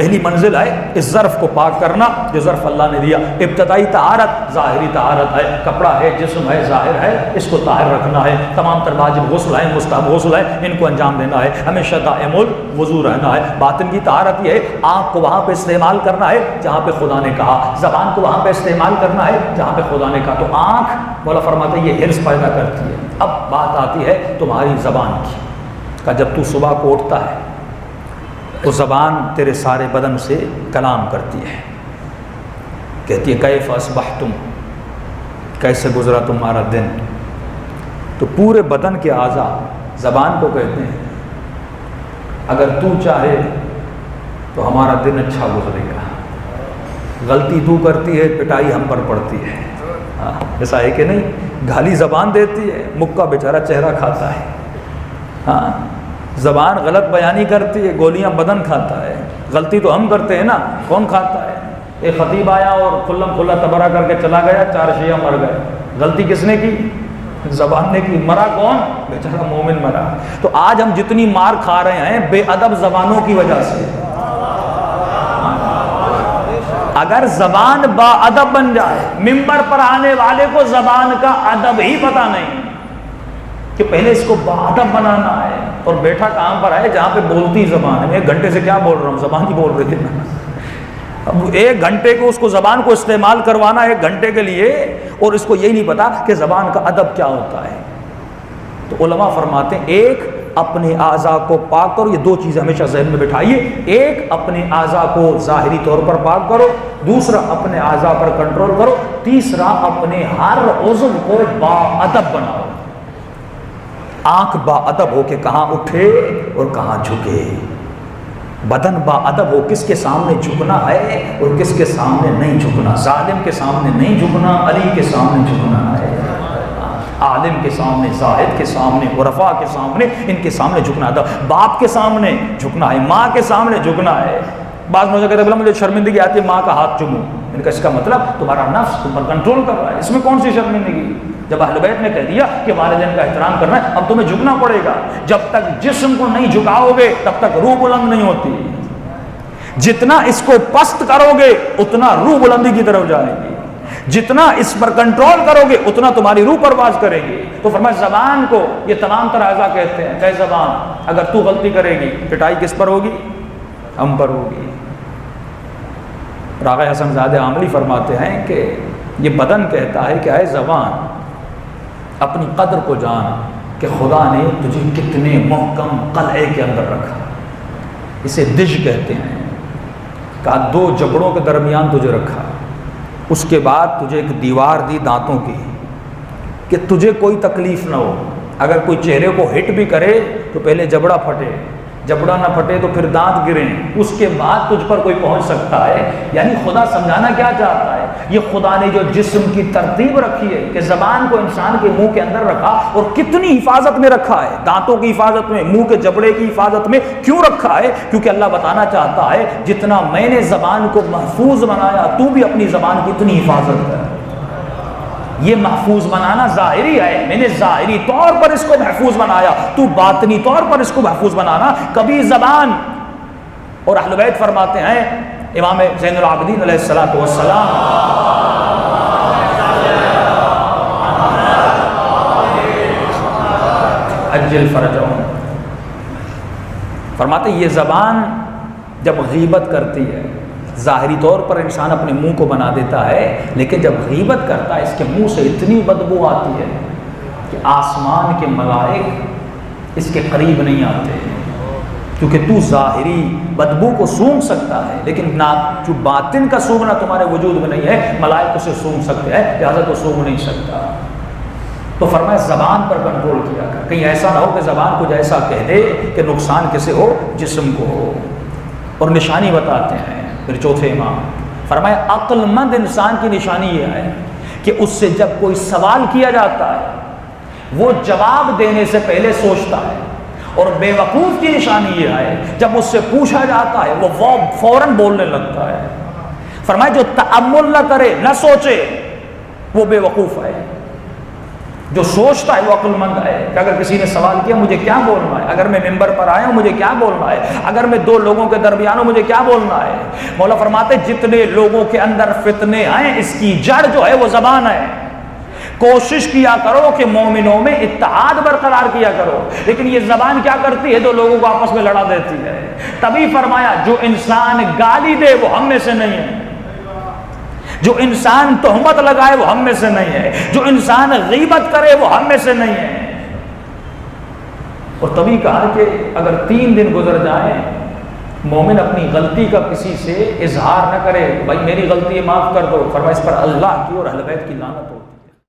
پہلی منزل ہے اس ظرف کو پاک کرنا جو ظرف اللہ نے دیا. ابتدائی طہارت ظاہری طہارت ہے، کپڑا ہے، جسم ہے، ظاہر ہے، اس کو طاہر رکھنا ہے. تمام تر واجب غسل ہے، مستحب غسل ہے، ان کو انجام دینا ہے. ہمیشہ دائم الوضو رہنا ہے. باطن کی طہارت یہ ہے آنکھ کو وہاں پہ استعمال کرنا ہے جہاں پہ خدا نے کہا، زبان کو وہاں پہ استعمال کرنا ہے جہاں پہ خدا نے کہا. تو آنکھ مولا فرماتے ہیں یہ حرص پیدا کرتی ہے. اب بات آتی ہے تمہاری زبان کی کہ جب تو صبح کو اٹھتا ہے تو زبان تیرے سارے بدن سے کلام کرتی ہے، کہتی ہے کیف اصبحتم، کیسے گزرا تمہارا دن. تو پورے بدن کے اعضاء زبان کو کہتے ہیں اگر تو چاہے تو ہمارا دن اچھا گزرے گا. غلطی تو کرتی ہے پٹائی ہم پر پڑتی ہے. ایسا ہے کہ نہیں؟ گالی زبان دیتی ہے، مکہ بیچارہ چہرہ کھاتا ہے. ہاں زبان غلط بیانی کرتی ہے، گولیاں بدن کھاتا ہے. غلطی تو ہم کرتے ہیں نا، کون کھاتا ہے؟ ایک خطیب آیا اور کھلم کھلا تبرہ کر کے چلا گیا، 4 شیعہ مر گئے. غلطی کس نے کی؟ زبان نے کی. مرا کون؟ بیچارہ مومن مرا. تو آج ہم جتنی مار کھا رہے ہیں بے ادب زبانوں کی وجہ سے. اگر زبان با ادب بن جائے، منبر پر آنے والے کو زبان کا ادب ہی پتہ نہیں کہ پہلے اس کو با ادب بنانا ہے، اور بیٹھا کہاں پر ہے جہاں پہ بولتی زبان ہے. میں 1 گھنٹے سے کیا بول رہا ہوں، زبان ہی بول رہی ہے نا. اب 1 گھنٹے کو اس کو زبان کو استعمال کروانا 1 گھنٹے کے لیے، اور اس کو یہی نہیں پتا کہ زبان کا ادب کیا ہوتا ہے. تو علماء فرماتے ہیں ایک اپنے اعضاء کو پاک کرو. یہ 2 چیزیں ہمیشہ ذہن میں بٹھائیے. ایک اپنے اعضاء کو ظاہری طور پر پاک کرو، دوسرا اپنے اعضاء پر کنٹرول کرو، تیسرا اپنے ہر عضو کو با ادب بناؤ. آنکھ با ادب ہو کے کہاں اٹھے اور کہاں جھکے. بدن با ادب ہو کس کے سامنے جھکنا ہے اور کس کے سامنے نہیں جھکنا. ظالم کے سامنے نہیں جھکنا، علی کے سامنے جھکنا ہے. عالم کے سامنے، زاہد کے سامنے، عرفاء کے سامنے، ان کے سامنے جھکنا ہے. باپ کے سامنے جھکنا ہے، ماں کے سامنے جھکنا ہے. بعض مجھے کہتے ہیں مجھے شرمندگی آتی ہے ماں کا ہاتھ چوموں. ان کا اس کا مطلب تمہارا نفس تم پر کنٹرول کر رہا ہے. اس میں کون سی شرمندگی؟ جب اہل بیت نے کہہ دیا کہ والدین کا احترام کرنا ہے، اب تمہیں جھکنا پڑے گا. جب تک جسم کو نہیں جھکاؤ گے تب تک روح بلند نہیں ہوتی. جتنا اس کو پست کرو گے اتنا روح بلندی کی طرف جائے گی. جتنا اس پر کنٹرول کرو گے اتنا تمہاری روح پرواز کرے گی. تو فرمایا زبان کو یہ تمام تر اعضاء کہتے ہیں کہ زبان اگر تو غلطی کرے گی پٹائی کس پر ہوگی؟ ہم پر ہوگی. راغب حسن زادہ عاملی فرماتے ہیں کہ یہ بدن کہتا ہے کہ اے زبان اپنی قدر کو جان کہ خدا نے تجھے کتنے محکم قلعے کے اندر رکھا. اسے دج کہتے ہیں. کہ 2 جبڑوں کے درمیان تجھے رکھا، اس کے بعد تجھے ایک دیوار دی دانتوں کی کہ تجھے کوئی تکلیف نہ ہو. اگر کوئی چہرے کو ہٹ بھی کرے تو پہلے جبڑا پھٹے، جبڑا نہ پھٹے تو پھر دانت گریں، اس کے بعد تجھ پر کوئی پہنچ سکتا ہے. یعنی خدا سمجھانا کیا چاہتا ہے؟ یہ خدا نے جو جسم کی ترتیب رکھی ہے کہ زبان کو انسان کے منہ کے اندر رکھا اور کتنی حفاظت میں رکھا ہے. دانتوں کی حفاظت میں، منہ کے جبڑے کی حفاظت میں کیوں رکھا ہے؟ کیونکہ اللہ بتانا چاہتا ہے جتنا میں نے زبان کو محفوظ بنایا تو بھی اپنی زبان کی اتنی حفاظت کر. یہ محفوظ بنانا ظاہری ہے، میں نے ظاہری طور پر اس کو محفوظ بنایا، تو باطنی طور پر اس کو محفوظ بنانا. کبھی زبان، اور اہل بیت فرماتے ہیں امام زین العابدین علیہ الصلوۃ والسلام عجل فرجہم، فرماتے یہ زبان جب غیبت کرتی ہے، ظاہری طور پر انسان اپنے منہ کو بنا دیتا ہے، لیکن جب غیبت کرتا ہے اس کے منہ سے اتنی بدبو آتی ہے کہ آسمان کے ملائک اس کے قریب نہیں آتے. کیونکہ تو ظاہری بدبو کو سونگھ سکتا ہے لیکن نہ جو باطن کا سونگنا تمہارے وجود میں نہیں ہے، ملائک اسے سونگھ سکتے ہیں، لہٰذا تو سونگھ نہیں سکتا. تو فرمایا زبان پر کنٹرول کیا کر، کہیں ایسا نہ ہو کہ زبان کو جیسا کہہ دے کہ نقصان کسے ہو؟ جسم کو ہو. اور نشانی بتاتے ہیں پھر چوتھے امام، فرمایا عقل مند انسان کی نشانی یہ ہے کہ اس سے جب کوئی سوال کیا جاتا ہے وہ جواب دینے سے پہلے سوچتا ہے. اور بے وقوف کی نشانی یہ ہے جب اس سے پوچھا جاتا ہے وہ فوراً بولنے لگتا ہے. فرمایا جو تأمل نہ کرے، نہ سوچے، وہ بے وقوف ہے. جو سوچتا ہے وہ عقل مند ہے کہ اگر کسی نے سوال کیا مجھے کیا بولنا ہے، اگر میں ممبر پر آیا ہوں مجھے کیا بولنا ہے، اگر میں دو لوگوں کے درمیان ہوں مجھے کیا بولنا ہے۔ مولا فرماتے جتنے لوگوں کے اندر فتنے آئیں اس کی جڑ جو ہے وہ زبان ہے۔ کوشش کیا کرو کہ مومنوں میں اتحاد برقرار کیا کرو، لیکن یہ زبان کیا کرتی ہے؟ دو لوگوں کو آپس میں لڑا دیتی ہے۔ تبھی فرمایا جو انسان گالی دے وہ ہم میں سے نہیں ہے، جو انسان تہمت لگائے وہ ہم میں سے نہیں ہے، جو انسان غیبت کرے وہ ہم میں سے نہیں ہے۔ اور تبھی کہا کہ اگر 3 دن گزر جائیں مومن اپنی غلطی کا کسی سے اظہار نہ کرے، بھائی میری غلطی ہے معاف کر دو، فرمایا اس پر اللہ کی اور اہل بیت کی لعنت ہو۔